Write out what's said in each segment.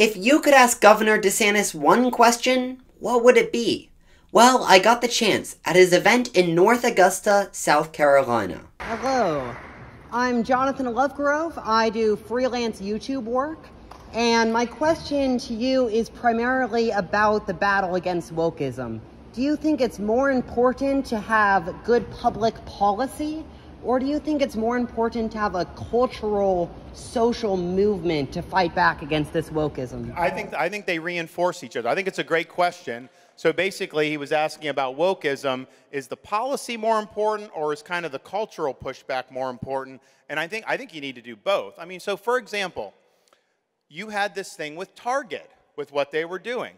If you could ask Governor DeSantis one question, what would it be? Well, I got the chance at his event in North Augusta, South Carolina. Hello, I'm Jonathan Lovegrove. I do freelance YouTube work, and my question to you is primarily about the battle against wokeism. Do you think it's more important to have good public policy, or do you think it's more important to have a cultural, social movement to fight back against this wokeism? I think they reinforce each other. I think it's a great question. So basically, he was asking about wokeism. Is the policy more important, or is kind of the cultural pushback more important? And I think you need to do both. I mean, so for example, you had this thing with Target, with what they were doing.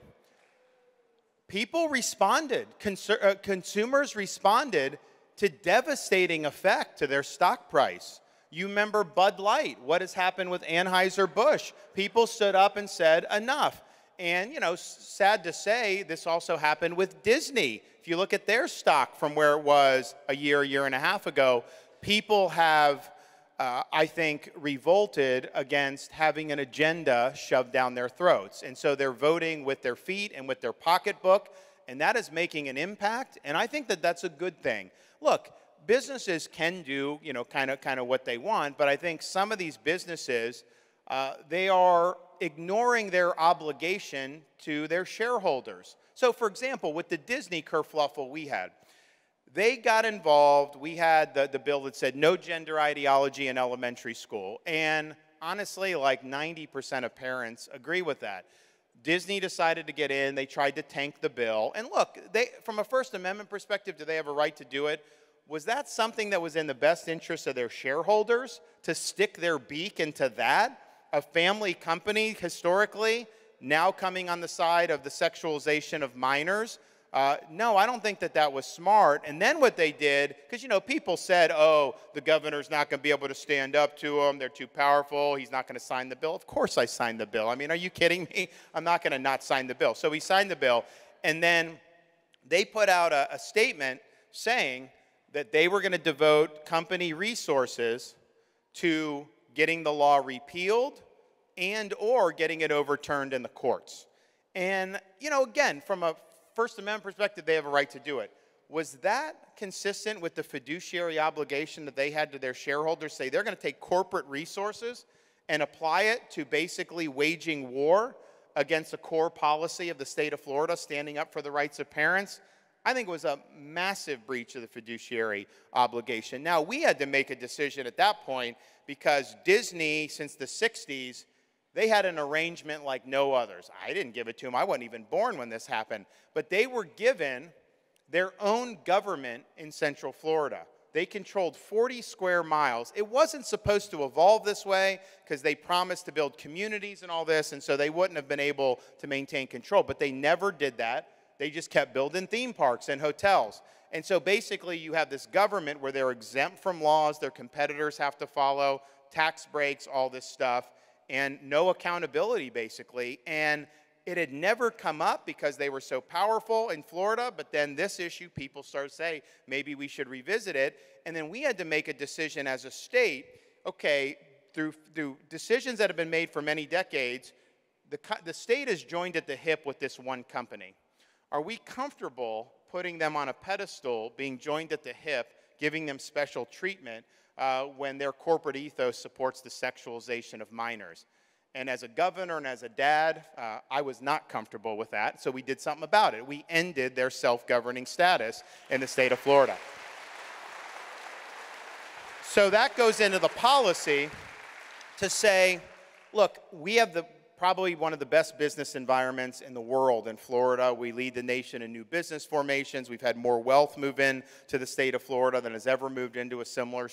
People responded, consumers responded to devastating effect to their stock price. You remember Bud Light, what has happened with Anheuser-Busch? People stood up and said enough. And, you know, sad to say, this also happened with Disney. If you look at their stock from where it was a year and a half ago, people have, I think, revolted against having an agenda shoved down their throats. And so they're voting with their feet and with their pocketbook, and that is making an impact. And I think that that's a good thing. Look, businesses can do, you know, kind of what they want, but I think some of these businesses, they are ignoring their obligation to their shareholders. So, for example, with the Disney kerfluffle we had, they got involved. We had the bill that said no gender ideology in elementary school, and honestly, like 90% of parents agree with that. Disney decided to get in. They tried to tank the bill. And look, from a First Amendment perspective, do they have a right to do it? Was that something that was in the best interest of their shareholders, to stick their beak into that? A family company, historically, now coming on the side of the sexualization of minors? No, I don't think that that was smart. And then what they did, because, you know, people said, oh, the governor's not going to be able to stand up to them. They're too powerful. He's not going to sign the bill. Of course I signed the bill. I mean, are you kidding me? I'm not going to not sign the bill. So he signed the bill. And then they put out a statement saying that they were going to devote company resources to getting the law repealed and or getting it overturned in the courts. And, you know, again, from a First Amendment perspective, they have a right to do it. Was that consistent with the fiduciary obligation that they had to their shareholders? Say they're going to take corporate resources and apply it to basically waging war against a core policy of the state of Florida, standing up for the rights of parents? I think it was a massive breach of the fiduciary obligation. Now, we had to make a decision at that point because Disney, since the 60s, they had an arrangement like no others. I didn't give it to them. I wasn't even born when this happened. But they were given their own government in Central Florida. They controlled 40 square miles. It wasn't supposed to evolve this way because they promised to build communities and all this, and so they wouldn't have been able to maintain control. But they never did that. They just kept building theme parks and hotels. And so basically you have this government where they're exempt from laws their competitors have to follow, tax breaks, all this stuff, and no accountability, basically. And it had never come up because they were so powerful in Florida, but then this issue, people started to say, maybe we should revisit it. And then we had to make a decision as a state, okay, through decisions that have been made for many decades, the state is joined at the hip with this one company. Are we comfortable putting them on a pedestal, being joined at the hip, giving them special treatment, when their corporate ethos supports the sexualization of minors? And as a governor and as a dad, I was not comfortable with that, so we did something about it. We ended their self-governing status in the state of Florida. So that goes into the policy to say, look, we have probably one of the best business environments in the world in Florida. We lead the nation in new business formations. We've had more wealth move in to the state of Florida than has ever moved into a similar,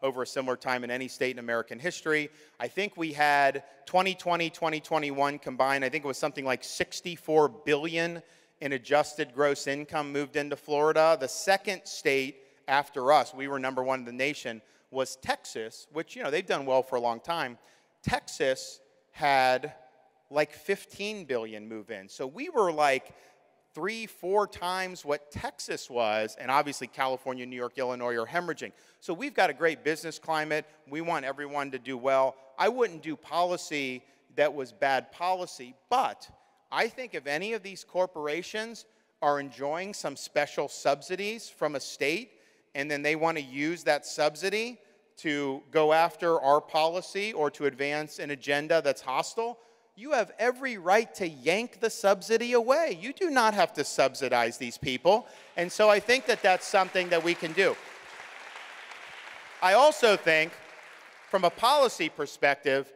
over a similar time in any state in American history. I think we had 2020, 2021 combined, I think it was something like $64 billion in adjusted gross income moved into Florida. The second state after us, we were number one in the nation, was Texas, which, you know, they've done well for a long time. Texas had like 15 billion move in. So we were like 3-4 times what Texas was, and obviously California, New York, Illinois are hemorrhaging. So we've got a great business climate. We want everyone to do well. I wouldn't do policy that was bad policy. But I think if any of these corporations are enjoying some special subsidies from a state, and then they want to use that subsidy to go after our policy or to advance an agenda that's hostile, you have every right to yank the subsidy away. You do not have to subsidize these people. And so I think that that's something that we can do. I also think, from a policy perspective,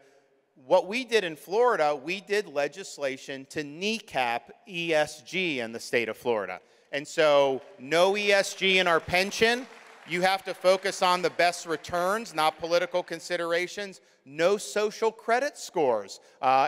what we did in Florida, we did legislation to kneecap ESG in the state of Florida. And so no ESG in our pension. You have to focus on the best returns, not political considerations. No social credit scores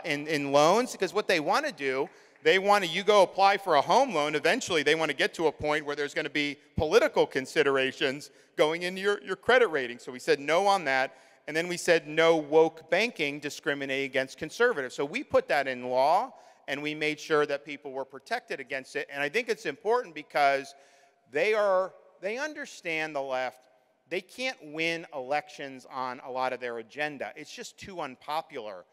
in loans, because what they want to do, you go apply for a home loan, eventually they want to get to a point where there's going to be political considerations going into your credit rating. So we said no on that. And then we said no woke banking discriminating against conservatives. So we put that in law, and we made sure that people were protected against it. And I think it's important because they understand the left. They can't win elections on a lot of their agenda. It's just too unpopular.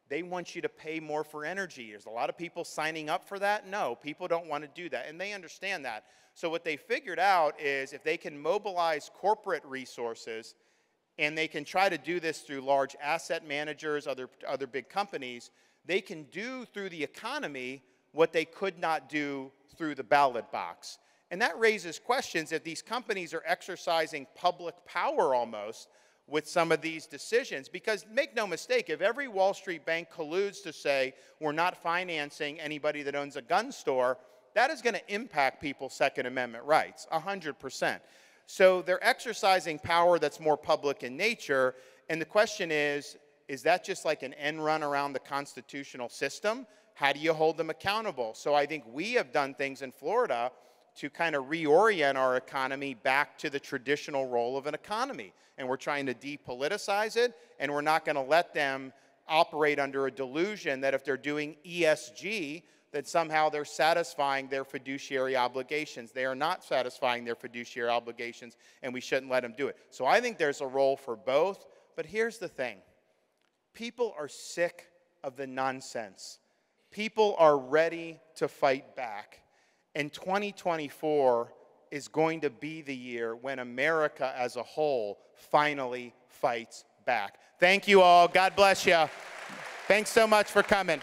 They want you to pay more for energy. There's a lot of people signing up for that. No, people don't want to do that, and they understand that. So what they figured out is if they can mobilize corporate resources, and they can try to do this through large asset managers, other big companies, they can do through the economy what they could not do through the ballot box. And that raises questions if these companies are exercising public power almost with some of these decisions. Because make no mistake, if every Wall Street bank colludes to say we're not financing anybody that owns a gun store, that is going to impact people's Second Amendment rights, 100%. So they're exercising power that's more public in nature, and the question is that just like an end run around the constitutional system? How do you hold them accountable? So I think we have done things in Florida to kind of reorient our economy back to the traditional role of an economy. And we're trying to depoliticize it, and we're not going to let them operate under a delusion that if they're doing ESG, that somehow they're satisfying their fiduciary obligations. They are not satisfying their fiduciary obligations, and we shouldn't let them do it. So I think there's a role for both, but here's the thing. People are sick of the nonsense. People are ready to fight back, and 2024 is going to be the year when America as a whole finally fights back. Thank you all. God bless you. Thanks so much for coming.